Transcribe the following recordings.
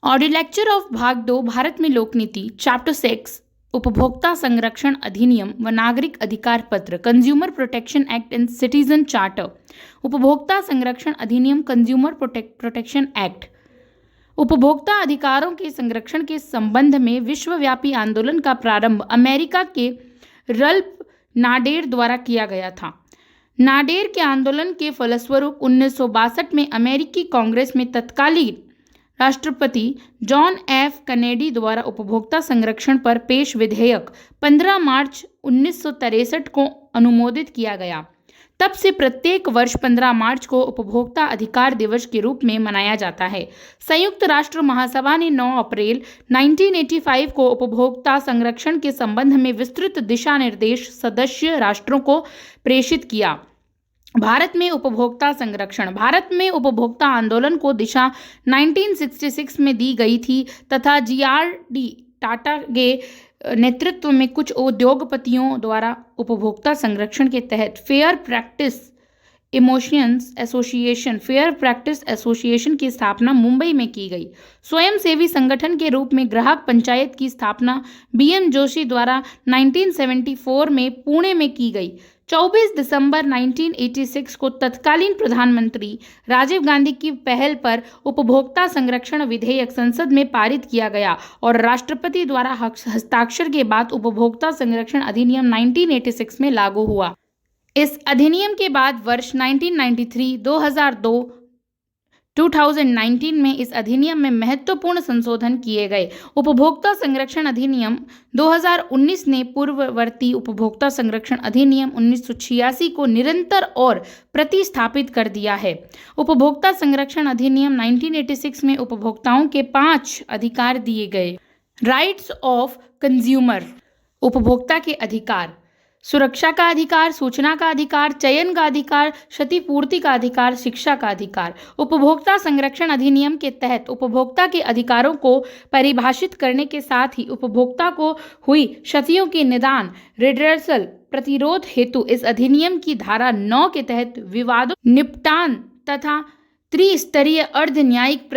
Audio lecture of भाग 2 भारत में लोक नीति चैप्टर 6 उपभोक्ता संरक्षण अधिनियम व नागरिक अधिकार पत्र consumer protection act and citizen charter. उपभोक्ता संरक्षण अधिनियम कंज्यूमर प्रोटेक्शन एक्ट उपभोक्ता अधिकारों के संरक्षण के संबंध में विश्वव्यापी आंदोलन का प्रारंभ अमेरिका के रल्फ नाडेर द्वारा किया गया था। नाडेर के आंदोलन के फलस्वरूप 1962 में अमेरिकी कांग्रेस में तत्कालीन राष्ट्रपति जॉन एफ कैनेडी द्वारा उपभोक्ता संरक्षण पर पेश विधेयक 15 मार्च 1963 को अनुमोदित किया गया। तब से प्रत्येक वर्ष 15 मार्च को उपभोक्ता अधिकार दिवस के रूप में मनाया जाता है। संयुक्त राष्ट्र महासभा ने 9 अप्रैल 1985 को उपभोक्ता संरक्षण के संबंध में विस्तृत दिशा निर्देश सदस्य राष्ट्रों को प्रेषित किया। भारत में उपभोक्ता संरक्षण। भारत में उपभोक्ता आंदोलन को दिशा 1966 में दी गई थी तथा जीआरडी टाटा के नेतृत्व में कुछ उद्योगपतियों द्वारा उपभोक्ता संरक्षण के तहत फेयर प्रैक्टिस एसोसिएशन की स्थापना मुंबई में की गई। स्वयंसेवी संगठन के रूप में ग्राहक पंचायत की स्थापना बीएम जोशी द्वारा 1974 में पुणे में की गई। 24 दिसंबर 1986 को तत्कालीन प्रधानमंत्री राजीव गांधी की पहल पर उपभोक्ता संरक्षण विधेयक संसद में पारित किया गया और राष्ट्रपति द्वारा हस्ताक्षर के बाद उपभोक्ता संरक्षण अधिनियम 1986 में लागू हुआ। इस अधिनियम के बाद वर्ष 1993, 2002, 2019 में इस अधिनियम में महत्वपूर्ण संशोधन किए गए। उपभोक्ता संरक्षण अधिनियम 2019 ने पूर्ववर्ती उपभोक्ता संरक्षण अधिनियम 1986 को निरंतर और प्रतिस्थापित कर दिया है। उपभोक्ता संरक्षण अधिनियम 1986 में उपभोक्ताओं के 5 अधिकार दिए गए। राइट्स ऑफ कंज्यूमर, उपभोक्ता के अधिकार: सुरक्षा का अधिकार, सूचना का अधिकार, चयन का अधिकार, क्षतिपूर्ति का अधिकार, शिक्षा का अधिकार। उपभोक्ता संरक्षण अधिनियम के तहत उपभोक्ता के अधिकारों को परिभाषित करने के साथ ही उपभोक्ता को हुई क्षतियों के निदान रिड्रेसल प्रतिरोध हेतु इस अधिनियम की धारा 9 के तहत विवादों निपटान तथा त्रिस्तरीय अर्ध न्यायिक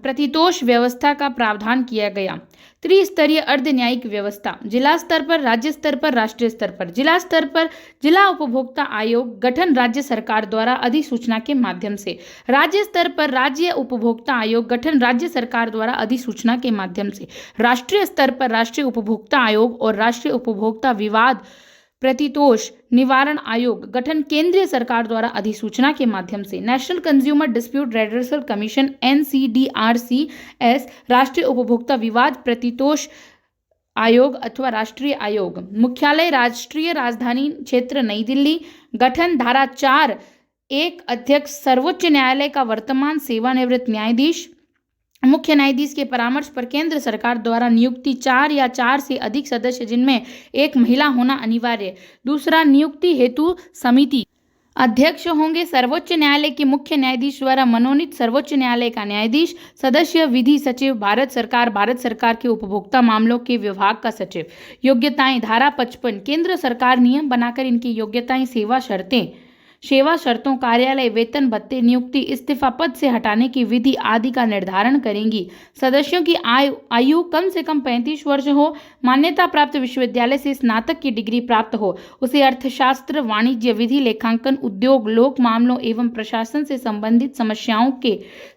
प्रतितोष व्यवस्था का प्रावधान किया गया। त्रिस्तरीय अर्ध न्यायिक व्यवस्था: जिला स्तर पर, राज्य स्तर पर, राष्ट्रीय स्तर पर। जिला स्तर पर जिला उपभोक्ता आयोग गठन राज्य सरकार द्वारा अधिसूचना के माध्यम से। राज्य स्तर पर राज्य उपभोक्ता आयोग गठन राज्य सरकार द्वारा अधिसूचना के माध्यम से। राष्ट्रीय स्तर पर राष्ट्रीय उपभोक्ता आयोग और राष्ट्रीय उपभोक्ता विवाद प्रतितोष निवारण आयोग गठन केंद्रीय सरकार द्वारा अधिसूचना के माध्यम से। National consumer dispute redressal commission NCDRCS राष्ट्रीय उपभोक्ता विवाद प्रतितोष आयोग अथवा राष्ट्रीय आयोग। मुख्यालय राष्ट्रीय राजधानी क्षेत्र नई दिल्ली। गठन धारा 4 एक अध्यक्ष सर्वोच्च न्यायालय का वर्तमान सेवानिवृत्त न्यायाधीश। मुख्य न्यायाधीश के परामर्श पर केंद्र सरकार द्वारा नियुक्ति 4 या 4 से अधिक सदस्य जिनमें एक महिला होना अनिवार्य। दूसरा, नियुक्ति हेतु समिति। अध्यक्ष होंगे सर्वोच्च न्यायालय के मुख्य न्यायाधीश द्वारा मनोनीत सर्वोच्च न्यायालय का न्यायाधीश। सदस्य विधि सचिव भारत सरकार के उपभोक्ता मामलों के विभाग का सचिव। योग्यताएं: धारा 55 केंद्र सरकार नियम बनाकर इनकी योग्यताएं, सेवा शर्तों, कार्यालय, वेतन भत्ते, नियुक्ति, इस्तीफा, पद से हटाने की विधि आदि का निर्धारण करेंगी। सदस्यों की आयु कम से कम 35 वर्ष हो, मान्यता प्राप्त विश्वविद्यालय से स्नातक की डिग्री प्राप्त हो, उसे अर्थशास्त्र, वाणिज्य, विधि, लेखांकन, उद्योग, लोक मामलों एवं प्रशासन से संबंधित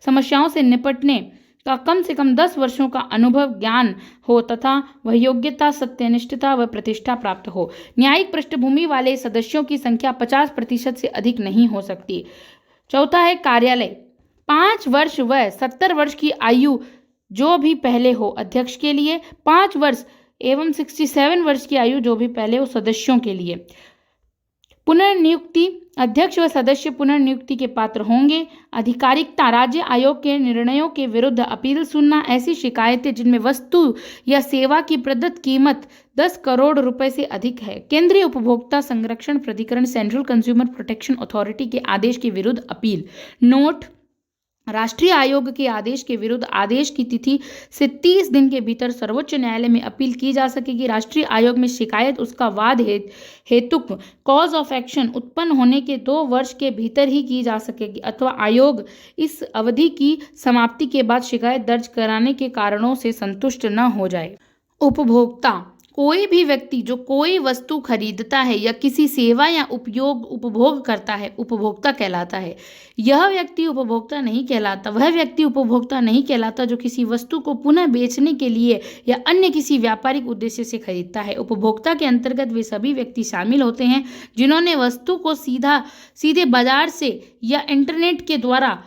समस्याओं से निपटने का कम से कम 10 वर्षों का अनुभव ज्ञान हो तथा वह योग्यता, सत्यनिष्ठता व प्रतिष्ठा प्राप्त हो। न्यायिक पृष्ठभूमि वाले सदस्यों की संख्या 50% से अधिक नहीं हो सकती। चौथा है कार्यालय। 5 वर्ष व 70 वर्ष की आयु जो भी पहले हो अध्यक्ष के लिए, 5 वर्ष एवं 67 वर्ष की आयु जो भी पहले हो सदस्यों के लिए। पुनर्नियुक्ति: अध्यक्ष व सदस्य पुनर्नियुक्ति के पात्र होंगे। आधिकारिकता: राज्य आयोग के निर्णयों के विरुद्ध अपील सुनना। ऐसी शिकायतें जिनमें वस्तु या सेवा की प्रदत्त कीमत 10 करोड़ रुपए से अधिक है। केंद्रीय उपभोक्ता संरक्षण प्राधिकरण सेंट्रल कंज्यूमर प्रोटेक्शन अथॉरिटी के आदेश के विरुद्ध अपील। नोट: राष्ट्रीय आयोग के आदेश के विरुद्ध आदेश की तिथि से 30 दिन के भीतर सर्वोच्च न्यायालय में अपील की जा सकेगी। राष्ट्रीय आयोग में शिकायत उसका वाद हेतुक कॉज ऑफ एक्शन उत्पन्न होने के 2 वर्ष के भीतर ही की जा सकेगी, अथवा आयोग इस अवधि की समाप्ति के बाद शिकायत दर्ज कराने के कारणों से संतुष्ट न हो जाए। उपभोक्ता कोई भी व्यक्ति जो कोई वस्तु खरीदता है या किसी सेवा या उपभोग करता है, उपभोक्ता कहलाता है। यह व्यक्ति उपभोक्ता नहीं कहलाता। वह व्यक्ति उपभोक्ता नहीं कहलाता जो किसी वस्तु को पुनः बेचने के लिए या अन्य किसी व्यापारिक उद्देश्य से खरीदता है। उपभोक्ता के अंतर्गत वे सभी व्यक्ति शामिल होते हैं जिन्होंने वस्तु को सीधे बाजार से या इंटरनेट के द्वारा,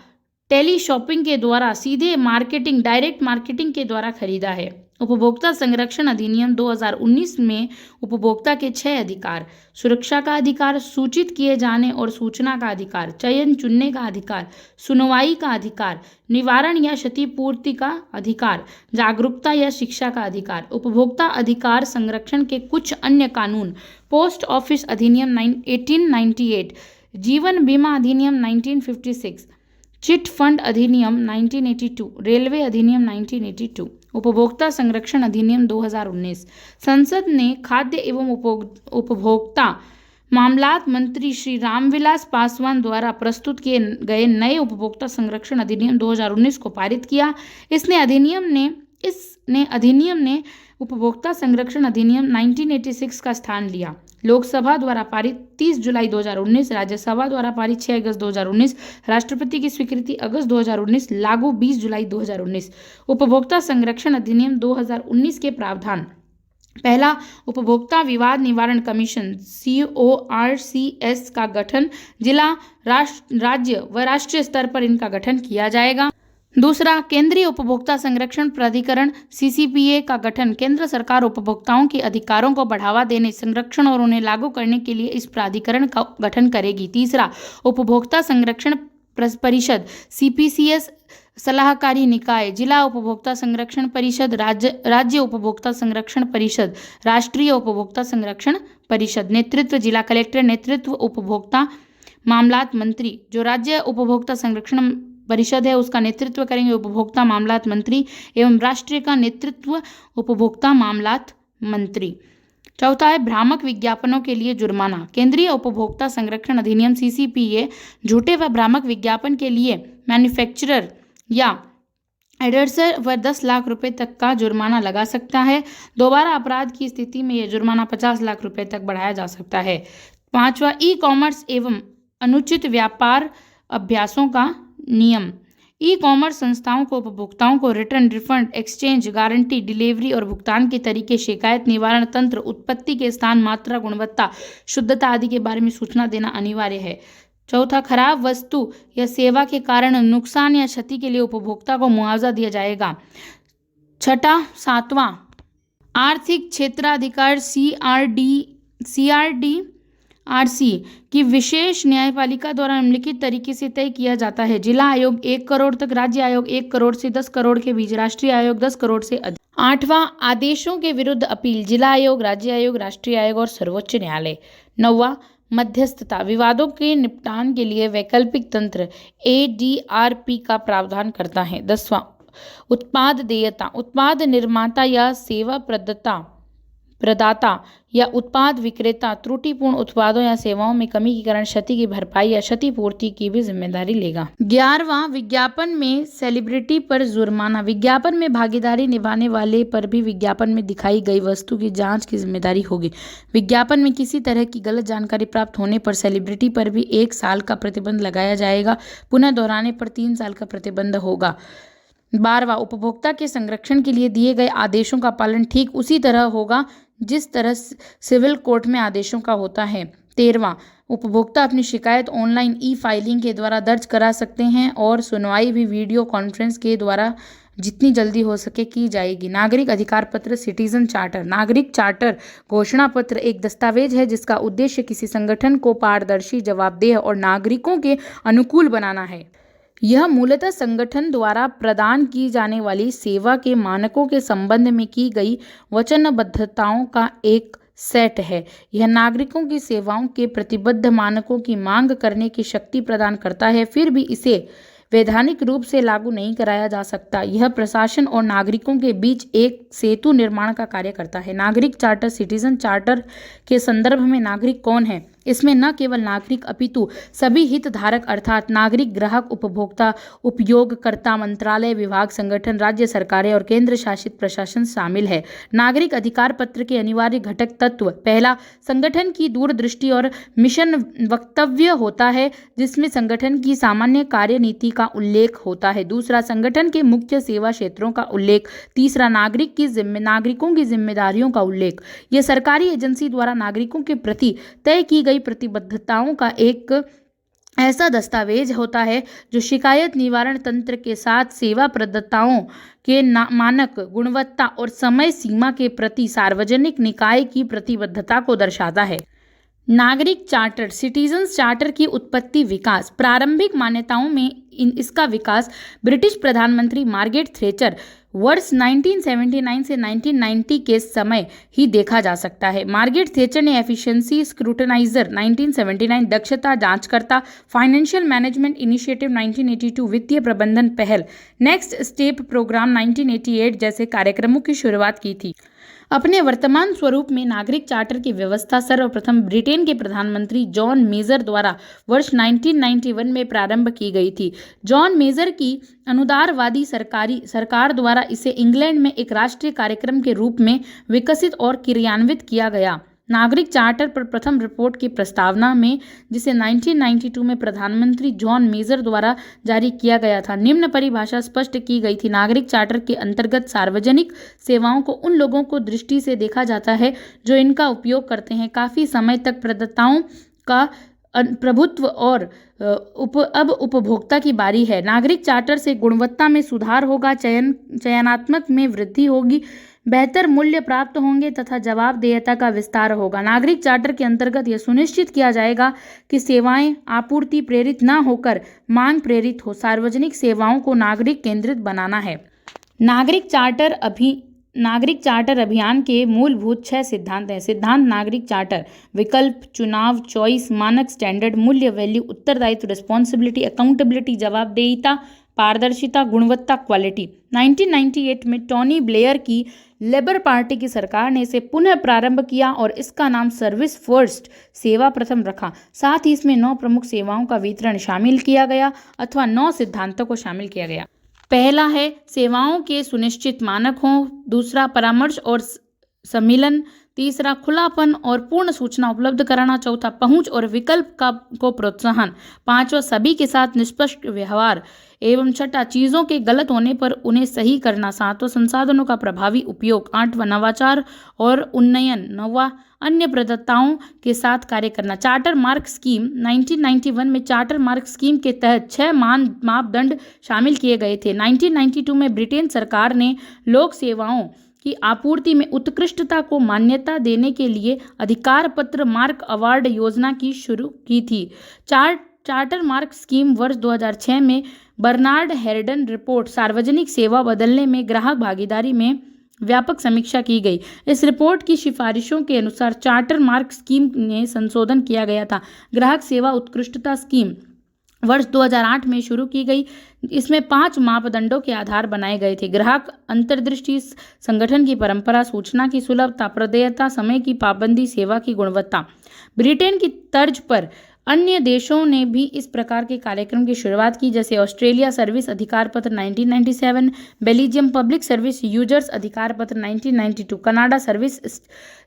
टेली शॉपिंग के द्वारा, सीधे मार्केटिंग, डायरेक्ट मार्केटिंग के द्वारा खरीदा है। उपभोक्ता संरक्षण अधिनियम 2019 में उपभोक्ता के 6 अधिकार: सुरक्षा का अधिकार, सूचित किए जाने और सूचना का अधिकार, चयन चुनने का अधिकार, सुनवाई का अधिकार, निवारण या क्षतिपूर्ति का अधिकार, जागरूकता या शिक्षा का अधिकार। उपभोक्ता अधिकार संरक्षण के कुछ अन्य कानून: पोस्ट ऑफिस अधिनियम 1898, जीवन बीमा अधिनियम 1956, चिट फंड अधिनियम 1982, रेलवे अधिनियम 1982। उपभोक्ता संरक्षण अधिनियम 2019। संसद ने खाद्य एवं उपभोक्ता मामलात मंत्री श्री रामविलास पासवान द्वारा प्रस्तुत किए गए नए उपभोक्ता संरक्षण अधिनियम 2019 को पारित किया। इस अधिनियम ने उपभोक्ता संरक्षण अधिनियम 1986 का स्थान लिया। लोकसभा द्वारा पारित 30 जुलाई 2019, राज्यसभा द्वारा पारित 6 अगस्त 2019, राष्ट्रपति की स्वीकृति अगस्त 2019, लागू 20 जुलाई 2019। उपभोक्ता संरक्षण अधिनियम 2019 के प्रावधान: पहला, उपभोक्ता विवाद निवारण कमीशन CORCS का गठन जिला, राज्य व राष्ट्रीय स्तर पर इनका गठन किया जाएगा। दूसरा, केंद्रीय उपभोक्ता संरक्षण प्राधिकरण CCPA का गठन। केंद्र सरकार उपभोक्ताओं के अधिकारों को बढ़ावा देने, संरक्षण और उन्हें लागू करने के लिए इस प्राधिकरण का गठन करेगी। तीसरा, उपभोक्ता संरक्षण परिषद CPCS सलाहकारी निकाय, जिला उपभोक्ता संरक्षण परिषद, राज्य उपभोक्ता संरक्षण परिषद, राष्ट्रीय उपभोक्ता संरक्षण परिषद। नेतृत्व: जिला कलेक्टर। नेतृत्व: उपभोक्ता मामलात मंत्री। जो राज्य उपभोक्ता संरक्षण परिषद है उसका नेतृत्व करेंगे उपभोक्ता मामलात मंत्री एवं राष्ट्रीय का नेतृत्व उपभोक्ता मामलात मंत्री। चौथा है भ्रामक विज्ञापनों के लिए जुर्माना। केंद्रीय उपभोक्ता संरक्षण अधिनियम CCPA झूठे व भ्रामक विज्ञापन के लिए मैन्युफैक्चरर या एडवर्टाइजर पर 10 लाख रुपए तक का जुर्माना लगा सकता है। दोबारा अपराध की स्थिति में यह जुर्माना 50 लाख रुपए तक बढ़ाया जा सकता है। पांचवा, ई-कॉमर्स एवं अनुचित व्यापार अभ्यासों का नियम। ई-कॉमर्स संस्थाओं को उपभोक्ताओं को return, refund, exchange, guarantee, delivery और भुगतान के तरीके, शिकायत निवारण तंत्र, उत्पत्ति के स्थान, मात्रा, गुणवत्ता, शुद्धता आदि के बारे में सूचना देना अनिवार्य है। चौथा, खराब वस्तु या सेवा के कारण नुकसान या क्षति के लिए उपभोक्ता को मुआवजा दिया जाएगा। छठा, सातवां, आर्थिक क्षेत्राधिकार CRDRC की विशेष न्यायपालिका द्वारा निम्नलिखित तरीके से तय किया जाता है। जिला आयोग 1 करोड़ तक, राज्य आयोग 1 करोड़ से 10 करोड़ के बीच, राष्ट्रीय आयोग 10 करोड़ से अधिक। आठवां, आदेशों के विरुद्ध अपील, जिला आयोग, राज्य आयोग, राष्ट्रीय आयोग और सर्वोच्च न्यायालय। नौवां, मध्यस्थता, विवादों के निपटान के लिए वैकल्पिक तंत्र ADRP का प्रावधान करता है। 10वां, उत्पाद देयता, उत्पाद निर्माता या सेवा प्रदाता या उत्पाद विक्रेता त्रुटिपूर्ण उत्पादों या सेवाओं में कमी के कारण क्षति की भरपाई या क्षतिपूर्ति की भी जिम्मेदारी लेगा। 11वां, विज्ञापन में सेलिब्रिटी पर जुर्माना, विज्ञापन में भागीदारी निभाने वाले पर भी विज्ञापन में दिखाई गई वस्तु की जांच की जिम्मेदारी होगी। विज्ञापन में किसी तरह की गलत जानकारी प्राप्त होने पर सेलिब्रिटी पर भी 1 साल का प्रतिबंध लगाया जाएगा। पुनः दोहराने पर 3 साल का प्रतिबंध होगा। 12वां, उपभोक्ता के संरक्षण के लिए दिए गए आदेशों का पालन ठीक उसी तरह होगा जिस तरह सिविल कोर्ट में आदेशों का होता है। 13वां, उपभोक्ता अपनी शिकायत ऑनलाइन ई-फाइलिंग के द्वारा दर्ज करा सकते हैं और सुनवाई भी वीडियो कॉन्फ्रेंस के द्वारा जितनी जल्दी हो सके की जाएगी। नागरिक अधिकार पत्र, सिटीजन चार्टर। नागरिक चार्टर घोषणा पत्र एक दस्तावेज है जिसका उद्देश्य किसी संगठन को पारदर्शी, जवाबदेह और नागरिकों के अनुकूल बनाना है। यह मूलतः संगठन द्वारा प्रदान की जाने वाली सेवा के मानकों के संबंध में की गई वचनबद्धताओं का एक सेट है। यह नागरिकों की सेवाओं के प्रतिबद्ध मानकों की मांग करने की शक्ति प्रदान करता है, फिर भी इसे वैधानिक रूप से लागू नहीं कराया जा सकता। यह प्रशासन और नागरिकों के बीच एक सेतु निर्माण का कार्य करता है। नागरिक चार्टर सिटीजन चार्टर के संदर्भ में नागरिक कौन है? इसमें न केवल नागरिक अपितु सभी हितधारक अर्थात नागरिक, ग्राहक, उपभोक्ता, उपयोगकर्ता, मंत्रालय, विभाग, संगठन, राज्य सरकारें और केंद्र शासित प्रशासन शामिल है। नागरिक अधिकार पत्र के अनिवार्य घटक तत्व: पहला, संगठन की दूरदृष्टि और मिशन वक्तव्य होता है जिसमें संगठन की सामान्य कार्यनीति का उल्लेख होता है। दूसरा, संगठन के मुख्य सेवा क्षेत्रों का उल्लेख। तीसरा, नागरिकों की जिम्मेदारियों का उल्लेख। यह सरकारी एजेंसी द्वारा नागरिकों के प्रति तय की गई प्रतिबद्धताओं का एक ऐसा दस्तावेज होता है जो शिकायत निवारण तंत्र के साथ सेवा प्रदाताओं के मानक, गुणवत्ता और समय सीमा के प्रति सार्वजनिक निकाय की प्रतिबद्धता को दर्शाता है। नागरिक चार्टर सिटीजन्स चार्टर की उत्पत्ति, विकास। प्रारंभिक मान्यताओं में इसका विकास ब्रिटिश प्रधानमंत्री मार्गरेट थैचर वर्ष 1979 से 1990 के समय ही देखा जा सकता है। मार्गरेट थैचर ने एफिशिएंसी स्क्रूटनाइजर 1979, दक्षता जांचकर्ता, फाइनेंशियल मैनेजमेंट इनिशिएटिव 1982, वित्तीय प्रबंधन पहल, नेक्स्ट स्टेप प्रोग्राम 1988 जैसे कार्यक्रमों की शुरुआत की थी। अपने वर्तमान स्वरूप में नागरिक चार्टर की व्यवस्था सर्वप्रथम ब्रिटेन के प्रधानमंत्री जॉन मेजर द्वारा वर्ष 1991 में प्रारंभ की गई थी। जॉन मेजर की अनुदारवादी सरकार द्वारा इसे इंग्लैंड में एक राष्ट्रीय कार्यक्रम के रूप में विकसित और क्रियान्वित किया गया। नागरिक चार्टर पर प्रथम रिपोर्ट की प्रस्तावना में, जिसे 1992 में प्रधानमंत्री जॉन मेजर द्वारा जारी किया गया था, निम्न परिभाषा स्पष्ट की गई थी: नागरिक चार्टर के अंतर्गत सार्वजनिक सेवाओं को उन लोगों को दृष्टि से देखा जाता है जो इनका उपयोग करते हैं। काफ़ी समय तक प्रदाताओं का प्रभुत्व और अब उपभोक्ता की बारी है। नागरिक चार्टर से गुणवत्ता में सुधार होगा, चयनात्मक में वृद्धि होगी, बेहतर मूल्य प्राप्त होंगे तथा जवाबदेहिता का विस्तार होगा। नागरिक चार्टर के अंतर्गत यह सुनिश्चित किया जाएगा कि सेवाएं आपूर्ति प्रेरित न होकर मांग प्रेरित हो। सार्वजनिक सेवाओं को नागरिक केंद्रित बनाना है। नागरिक चार्टर अभियान के मूलभूत 6 सिद्धांत हैं। सिद्धांत: नागरिक चार्टर विकल्प, चुनाव, चॉइस, मानक, स्टैंडर्ड, मूल्य, वैल्यू, उत्तरदायित्व, रिस्पॉन्सिबिलिटी, अकाउंटेबिलिटी, जवाबदेहिता, पारदर्शिता, गुणवत्ता, क्वालिटी। 1998 में टोनी ब्लेयर की लेबर पार्टी की सरकार ने इसे पुनः प्रारंभ किया और इसका नाम सर्विस फर्स्ट, सेवा प्रथम रखा। साथ ही इसमें 9 प्रमुख सेवाओं का वितरण शामिल किया गया अथवा 9 सिद्धांतों को शामिल किया गया। पहला है सेवाओं के सुनिश्चित मानक हों। दूसरा, परामर्श और सम्मिलन। तीसरा, खुलापन और पूर्ण सूचना उपलब्ध कराना। चौथा, पहुंच और विकल्प को प्रोत्साहन। पांचवा, सभी के साथ निष्पक्ष व्यवहार। एवं छठा, चीज़ों के गलत होने पर उन्हें सही करना। सातवां, संसाधनों का प्रभावी उपयोग। आठवां, नवाचार और उन्नयन। नौवां, अन्य प्रदाताओं के साथ कार्य करना। चार्टर मार्क स्कीम 1991 में चार्टर मार्क स्कीम के तहत 6 मापदंड शामिल किए गए थे। 1992 में ब्रिटेन सरकार ने लोक सेवाओं की आपूर्ति में उत्कृष्टता को मान्यता देने के लिए अधिकार पत्र मार्क अवार्ड योजना की शुरू की थी। चार्टर मार्क स्कीम वर्ष 2006 में बर्नार्ड हेरडन रिपोर्ट सार्वजनिक सेवा बदलने में ग्राहक भागीदारी में व्यापक समीक्षा की गई। इस रिपोर्ट की सिफारिशों के अनुसार चार्टर मार्क स्कीम में संशोधन किया गया था। ग्राहक सेवा उत्कृष्टता स्कीम वर्ष 2008 में शुरू की गई। इसमें 5 मापदंडों के आधार बनाए गए थे: ग्राहक अंतर्दृष्टि, संगठन की परंपरा, सूचना की सुलभता, प्रदेयता, समय की पाबंदी, सेवा की गुणवत्ता। ब्रिटेन की तर्ज पर अन्य देशों ने भी इस प्रकार के कार्यक्रम की शुरुआत की, जैसे ऑस्ट्रेलिया सर्विस अधिकार पत्र 1997, बेल्जियम पब्लिक सर्विस यूजर्स अधिकार पत्र 1992, Canada service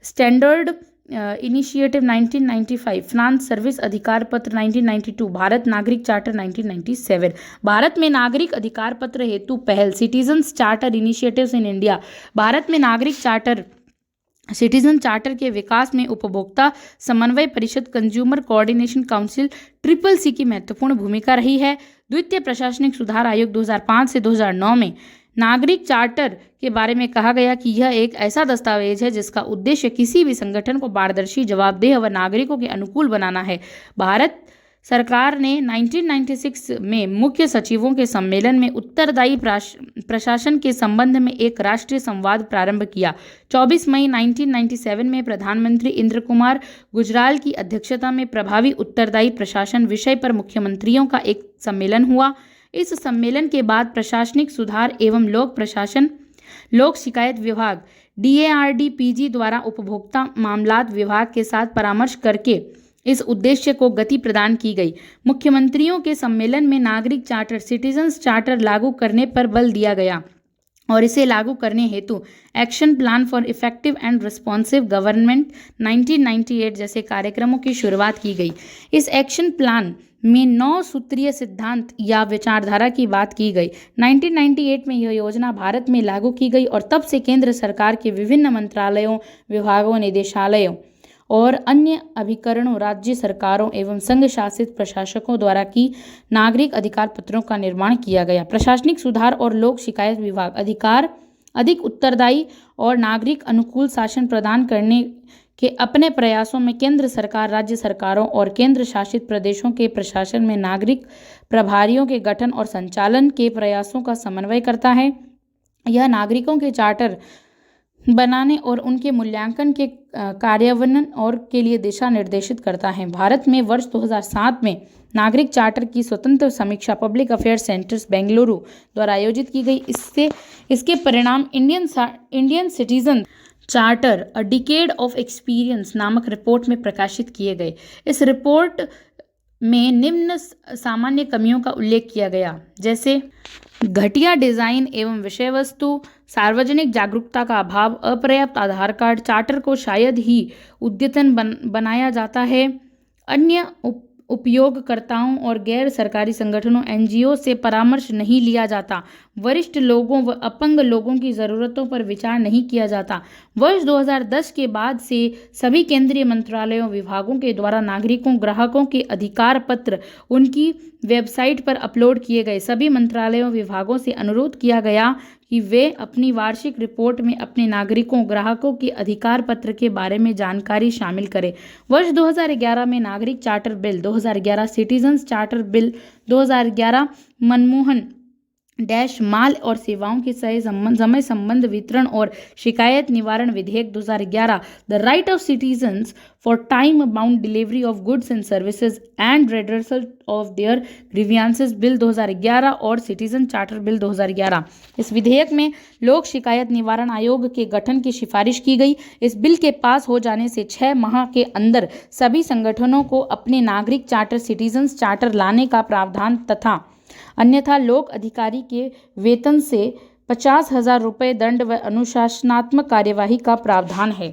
standard initiative 1995, France service अधिकार पत्र 1992, भारत नागरिक चार्टर 1997। भारत में नागरिक अधिकार पत्र हेतु पहल, citizens charter initiatives in India. Bharat में नागरिक चार्टर सिटीजन चार्टर के विकास में उपभोक्ता समन्वय परिषद, कंज्यूमर कोऑर्डिनेशन काउंसिल, CCC की महत्वपूर्ण भूमिका रही है। द्वितीय प्रशासनिक सुधार आयोग 2005 से 2009 में नागरिक चार्टर के बारे में कहा गया कि यह एक ऐसा दस्तावेज है जिसका उद्देश्य किसी भी संगठन को पारदर्शी, जवाबदेह व नागरिकों के अनुकूल बनाना है। भारत सरकार ने 1996 में मुख्य सचिवों के सम्मेलन में उत्तरदायी प्रशासन के संबंध में एक राष्ट्रीय संवाद प्रारंभ किया। 24 मई 1997 में प्रधानमंत्री इंद्र कुमार गुजराल की अध्यक्षता में प्रभावी उत्तरदायी प्रशासन विषय पर मुख्यमंत्रियों का एक सम्मेलन हुआ। इस सम्मेलन के बाद प्रशासनिक सुधार एवं लोक प्रशासन लोक शिकायत विभाग DARDPG द्वारा उपभोक्ता मामलात विभाग के साथ परामर्श करके इस उद्देश्य को गति प्रदान की गई। मुख्यमंत्रियों के सम्मेलन में नागरिक चार्टर सिटीजन्स चार्टर लागू करने पर बल दिया गया और इसे लागू करने हेतु action plan for effective and responsive government 1998 जैसे कार्यक्रमों की शुरुआत की गई। इस एक्शन प्लान में 9 सूत्रीय सिद्धांत या विचारधारा की बात की गई। 1998 में यह योजना भारत में लागू की गई और तब से केंद्र सरकार के विभिन्न मंत्रालयों, विभागों, निदेशालयों और अन्य अभिकरणों, राज्य सरकारों एवं संघ शासित प्रशासकों द्वारा की नागरिक अधिकार पत्रों का निर्माण किया गया। प्रशासनिक सुधार और लोक शिकायत विभाग अधिकार अधिक उत्तरदायी और नागरिक अनुकूल शासन प्रदान करने के अपने प्रयासों में केंद्र सरकार, राज्य सरकारों और केंद्र शासित प्रदेशों के प्रशासन में नागरिक प्रभारियों के गठन और संचालन के प्रयासों का समन्वय करता है। यह नागरिकों के चार्टर बनाने और उनके मूल्यांकन के कार्यान्वयन और के लिए दिशा निर्देशित करता है। भारत में वर्ष 2007 में नागरिक चार्टर की स्वतंत्र समीक्षा पब्लिक अफेयर्स सेंटर्स बेंगलुरु द्वारा आयोजित की गई। इसके परिणाम Indian citizen charter a decade of experience नामक रिपोर्ट में प्रकाशित किए गए। इस रिपोर्ट में निम्न सामान्य कमियों का उल्लेख किया गया, जैसे घटिया डिजाइन एवं विषय वस्तु, सार्वजनिक जागरूकता का अभाव, अपर्याप्त आधार कार्ड, चार्टर को शायद ही अद्यतन बनाया जाता है, अन्य उपयोगकर्ताओं और गैर सरकारी संगठनों NGO से परामर्श नहीं लिया जाता, वरिष्ठ लोगों व अपंग लोगों की ज़रूरतों पर विचार नहीं किया जाता। वर्ष 2010 के बाद से सभी केंद्रीय मंत्रालयों, विभागों के द्वारा नागरिकों, ग्राहकों के अधिकार पत्र उनकी वेबसाइट पर अपलोड किए गए। सभी मंत्रालयों, विभागों से अनुरोध किया गया कि वे अपनी वार्षिक रिपोर्ट में अपने नागरिकों, ग्राहकों के अधिकार पत्र के बारे में जानकारी शामिल करें। वर्ष 2011 में नागरिक charter bill 2011, citizens charter bill 2011, Manmohan माल और सेवाओं के समय संबंध वितरण और शिकायत निवारण विधेयक 2011, the right of citizens for time bound delivery of goods and services and redressal of their grievances bill 2011 और सिटीजन चार्टर बिल 2011। इस विधेयक में लोक शिकायत निवारण आयोग के गठन की सिफारिश की गई। इस बिल के पास हो जाने से 6 माह के अंदर सभी संगठनों को अपने नागरिक चार्टर, सिटीजन्स चार्टर लाने का प्रावधान तथा अन्यथा लोक अधिकारी के वेतन से 50,000 रुपये दंड व अनुशासनात्मक कार्यवाही का प्रावधान है।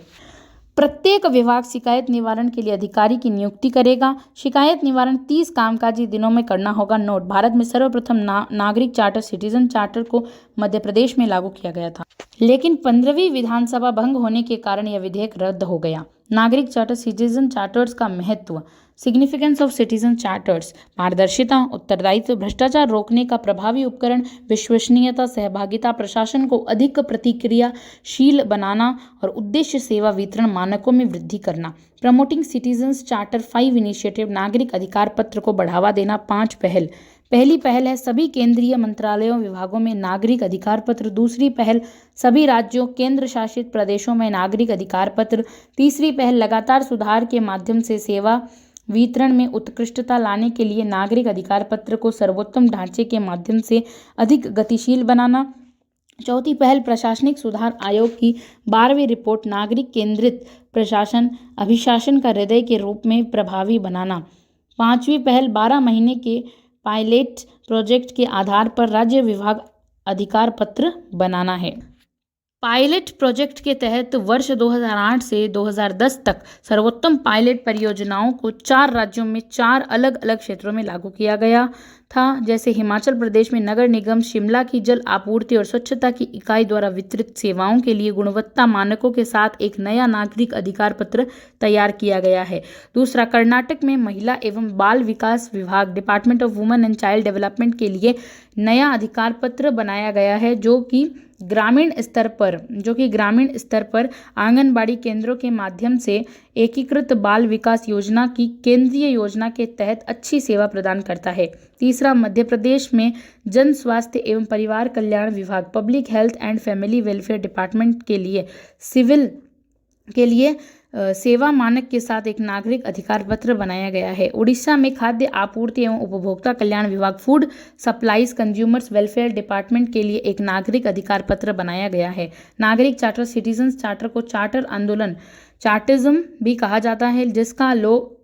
प्रत्येक विभाग शिकायत निवारण के लिए अधिकारी की नियुक्ति करेगा। शिकायत निवारण 30 कामकाजी दिनों में करना होगा। नोट: भारत में सर्वप्रथम नागरिक चार्टर, सिटीजन चार्टर को मध्य प्रदेश में लागू किया गया था, लेकिन 15वीं विधानसभा भंग होने के कारण यह विधेयक रद्द हो गया। नागरिक चार्टर, सिटीजन चार्टर्स का महत्व, सिग्निफिकेंस ऑफ सिटीजन चार्टर्स, पारदर्शिता, उत्तरदायित्व, भ्रष्टाचार रोकने का प्रभावी उपकरण, विश्वसनीयता, सहभागिता, प्रशासन को अधिक प्रतिक्रियाशील बनाना और उद्देश्य सेवा वितरण मानकों में वृद्धि करना। प्रमोटिंग सिटीजन्स चार्टर 5 इनिशिएटिव, नागरिक अधिकार पत्र को बढ़ावा देना। 5 पहल। पहली पहल है सभी केंद्रीय मंत्रालयों, विभागों में नागरिक अधिकार पत्र। दूसरी पहल सभी राज्यों, केंद्र शासित प्रदेशों में नागरिक अधिकार पत्र। तीसरी पहल लगातार सुधार के माध्यम से सेवा वितरण में उत्कृष्टता लाने के लिए नागरिक अधिकार पत्र को सर्वोत्तम ढांचे के माध्यम से अधिक गतिशील बनाना। चौथी पहल प्रशासनिक सुधार आयोग की 12वीं रिपोर्ट, नागरिक केंद्रित प्रशासन अभिशासन का हृदय के रूप में प्रभावी बनाना। 5वीं पहल 12 महीने के पायलट प्रोजेक्ट के आधार पर राज्य विभाग अधिकार पत्र बनाना है। पायलट प्रोजेक्ट के तहत वर्ष 2008 से 2010 तक सर्वोत्तम पायलट परियोजनाओं को 4 राज्यों में 4 अलग अलग क्षेत्रों में लागू किया गया था, जैसे हिमाचल प्रदेश में नगर निगम शिमला की जल आपूर्ति और स्वच्छता की इकाई द्वारा वितरित सेवाओं के लिए गुणवत्ता मानकों के साथ एक नया नागरिक अधिकार पत्र तैयार किया गया है। दूसरा, कर्नाटक में महिला एवं बाल विकास विभाग, department of women and child development के लिए नया अधिकार पत्र बनाया गया है, जो कि ग्रामीण स्तर पर आंगनबाड़ी केंद्रों के माध्यम से एकीकृत बाल विकास योजना की केंद्रीय योजना के तहत अच्छी सेवा प्रदान करता है। तीसरा, मध्य प्रदेश में जन स्वास्थ्य एवं परिवार कल्याण विभाग, public health and family welfare department के लिए सिविल के लिए सेवा मानक के साथ एक नागरिक अधिकार पत्र बनाया गया है। उड़ीसा में खाद्य आपूर्ति एवं उपभोक्ता कल्याण विभाग food supplies consumers welfare department के लिए एक नागरिक अधिकार पत्र बनाया गया है। नागरिक चार्टर सिटीजन्स चार्टर को चार्टर आंदोलन चार्टिज्म भी कहा जाता है, जिसका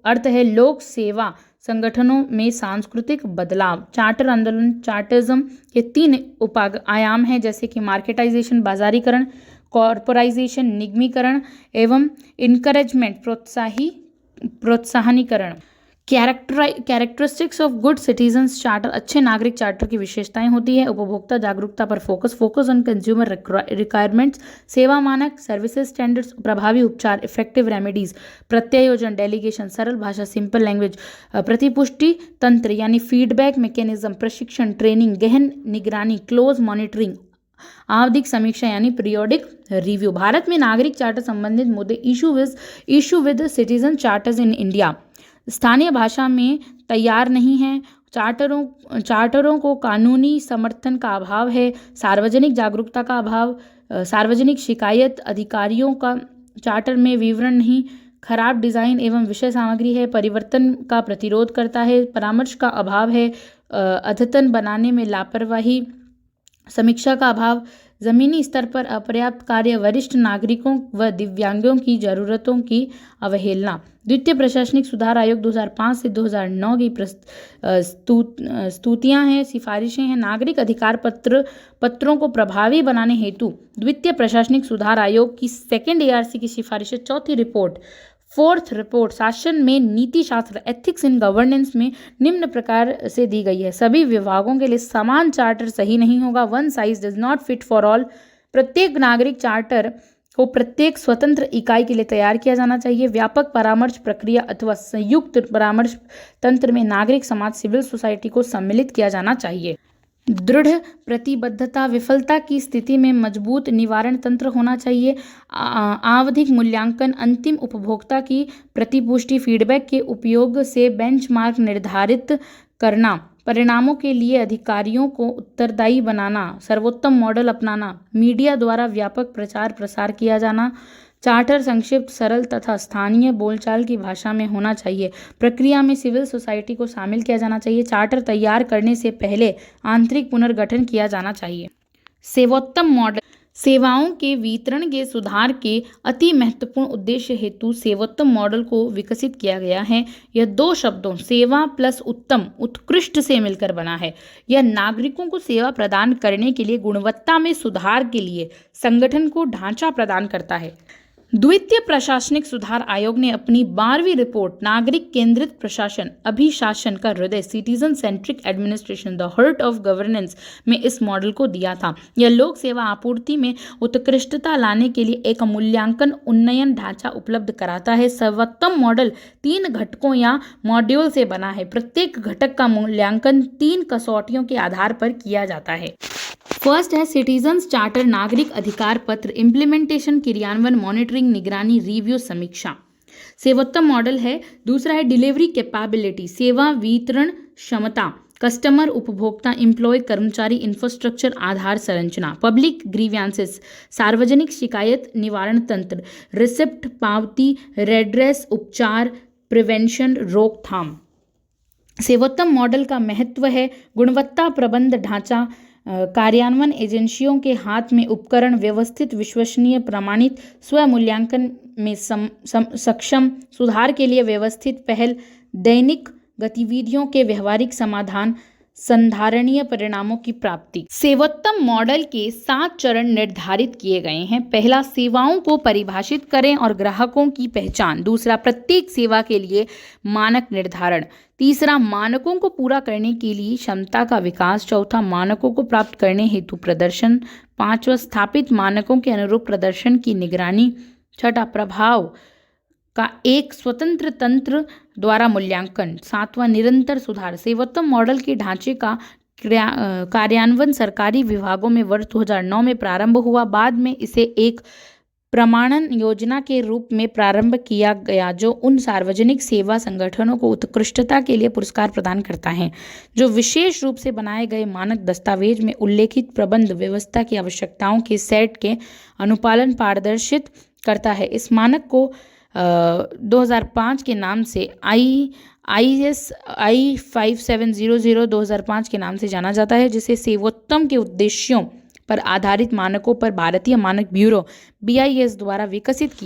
अर्थ है लोक सेवा संगठनों में सांस्कृतिक बदलाव। चार्टर आंदोलन चार्टिज्म के 3 आयाम हैं, जैसे कि मार्केटाइजेशन बाजारीकरण, कॉर्पोराइजेशन निगमीकरण एवं इनकरेजमेंट प्रोत्साहनीकरण। Characteristics of good citizens charter अच्छे नागरिक चार्टर की विशेषताएं होती है। उपभोक्ता जागरूकता पर फोकस ऑन कंज्यूमर रिक्वायरमेंट्स, सेवा मानक सर्विसेज स्टैंडर्ड्स, प्रभावी उपचार इफेक्टिव रेमेडीज, प्रत्यायोजन डेलीगेशन, सरल भाषा सिंपल लैंग्वेज, प्रतिपुष्टि तंत्र यानी फीडबैक मैकेनिज्म, प्रशिक्षण ट्रेनिंग, गहन निगरानी क्लोज मॉनिटरिंग, आवधिक समीक्षा यानी पीरियोडिक रिव्यू। भारत में नागरिक चार्टर संबंधित मुद्दे issue with citizen charters in India स्थानीय भाषा में तैयार नहीं है। चार्टरों को कानूनी समर्थन का अभाव है। सार्वजनिक जागरूकता का अभाव, सार्वजनिक शिकायत अधिकारियों का चार्टर में विवरण नहीं, खराब डिजाइन एवं विषय सामग्री है, परिवर्तन का प्रतिरोध करता है, परामर्श का अभाव है, अद्यतन बनाने में लापरवाही, समीक्षा का अभाव, जमीनी स्तर पर अपर्याप्त कार्य, वरिष्ठ नागरिकों व दिव्यांगों की जरूरतों की अवहेलना। द्वितीय प्रशासनिक सुधार आयोग 2005 से 2009 की स्तुतियां हैं, सिफारिशें हैं। नागरिक अधिकार पत्रों को प्रभावी बनाने हेतु द्वितीय प्रशासनिक सुधार आयोग की 2nd ARC की सिफारिशें। 4th रिपोर्ट 4th रिपोर्ट शासन में नीति शास्त्र एथिक्स इन गवर्नेंस में निम्न प्रकार से दी गई है। सभी विभागों के लिए समान चार्टर सही नहीं होगा। One size does not fit for all. प्रत्येक नागरिक चार्टर को प्रत्येक स्वतंत्र इकाई के लिए तैयार किया जाना चाहिए। व्यापक परामर्श प्रक्रिया अथवा संयुक्त परामर्श तंत्र में नागरिक समाज सिविल सोसाइटी को सम्मिलित किया जाना चाहिए। दृढ़ प्रतिबद्धता विफलता की स्थिति में मजबूत निवारण तंत्र होना चाहिए। आवधिक मूल्यांकन अंतिम उपभोक्ता की प्रतिपुष्टि फीडबैक के उपयोग से बेंचमार्क निर्धारित करना, परिणामों के लिए अधिकारियों को उत्तरदायी बनाना, सर्वोत्तम मॉडल अपनाना, मीडिया द्वारा व्यापक प्रचार प्रसार किया जाना। चार्टर संक्षिप्त सरल तथा स्थानीय बोलचाल की भाषा में होना चाहिए। प्रक्रिया में सिविल सोसाइटी को शामिल किया जाना चाहिए। चार्टर तैयार करने से पहले आंतरिक पुनर्गठन किया जाना चाहिए। सेवोत्तम मॉडल सेवाओं के वितरण के सुधार के अति महत्वपूर्ण उद्देश्य हेतु सेवोत्तम मॉडल को विकसित किया गया है। यह 2 शब्दों सेवा प्लस उत्तम उत्कृष्ट से मिलकर बना है। यह नागरिकों को सेवा प्रदान करने के लिए गुणवत्ता में सुधार के लिए संगठन को ढांचा प्रदान करता है। द्वितीय प्रशासनिक सुधार आयोग ने अपनी 12वीं रिपोर्ट नागरिक केंद्रित प्रशासन अभिशासन का हृदय citizen centric administration the heart of governance में इस मॉडल को दिया था। यह लोक सेवा आपूर्ति में उत्कृष्टता लाने के लिए एक मूल्यांकन उन्नयन ढांचा उपलब्ध कराता है। सर्वोत्तम मॉडल 3 घटकों या मॉड्यूल से बना है। प्रत्येक घटक का मूल्यांकन 3 कसौटियों के आधार पर किया जाता है। फर्स्ट है सिटीजन्स चार्टर नागरिक अधिकार पत्र, इम्प्लीमेंटेशन क्रियान्वयन, मॉनिटरिंग निगरानी, रिव्यू समीक्षा। सेवोत्तम मॉडल है। दूसरा है डिलीवरी कैपेबिलिटी, सेवा वितरण क्षमता, कस्टमर उपभोक्ता एम्प्लॉय कर्मचारी इंफ्रास्ट्रक्चर आधार संरचना, पब्लिक ग्रीवियंसेस सार्वजनिक शिकायत निवारण तंत्र, रिसिप्ट पावती, रेड्रेस उपचार, प्रिवेंशन रोकथाम। सेवोत्तम मॉडल का महत्व है गुणवत्ता प्रबंध ढांचा, कार्यान्वयन एजेंसियों के हाथ में उपकरण, व्यवस्थित विश्वसनीय प्रमाणित, स्वमूल्यांकन में सक्षम, सुधार के लिए व्यवस्थित पहल, दैनिक गतिविधियों के व्यवहारिक समाधान, संधारणीय परिणामों की प्राप्ति। सेवोत्तम मॉडल के 7 चरण निर्धारित किए गए हैं। पहला, सेवाओं को परिभाषित करें और ग्राहकों की पहचान। दूसरा, प्रत्येक सेवा के लिए मानक निर्धारण। तीसरा, मानकों को पूरा करने के लिए क्षमता का विकास। चौथा, मानकों को प्राप्त करने हेतु प्रदर्शन। 5वां, स्थापित मानकों के अनुरूप प्रदर्शन की निगरानी। 6वां, प्रभाव का एक स्वतंत्र तंत्र द्वारा मूल्यांकन। 7वां, निरंतर सुधार। सेवोत्तम मॉडल के ढांचे का कार्यान्वयन सरकारी विभागों में वर्ष 2009 में प्रारंभ हुआ। बाद में इसे एक प्रमाणन योजना के रूप में प्रारंभ किया गया, जो उन सार्वजनिक सेवा संगठनों को उत्कृष्टता के लिए पुरस्कार प्रदान करता है जो विशेष रूप से बनाए गए मानक दस्तावेज में उल्लेखित प्रबंध व्यवस्था की आवश्यकताओं के सेट के अनुपालन पारदर्शित करता है। इस मानक को 2005 के नाम से ISI 5700 2005 के नाम से जाना जाता है, जिसे सेवोत्तम के उद्देश्यों पर आधारित मानकों पर भारतीय मानक ब्यूरो BIS द्वारा विकसित किया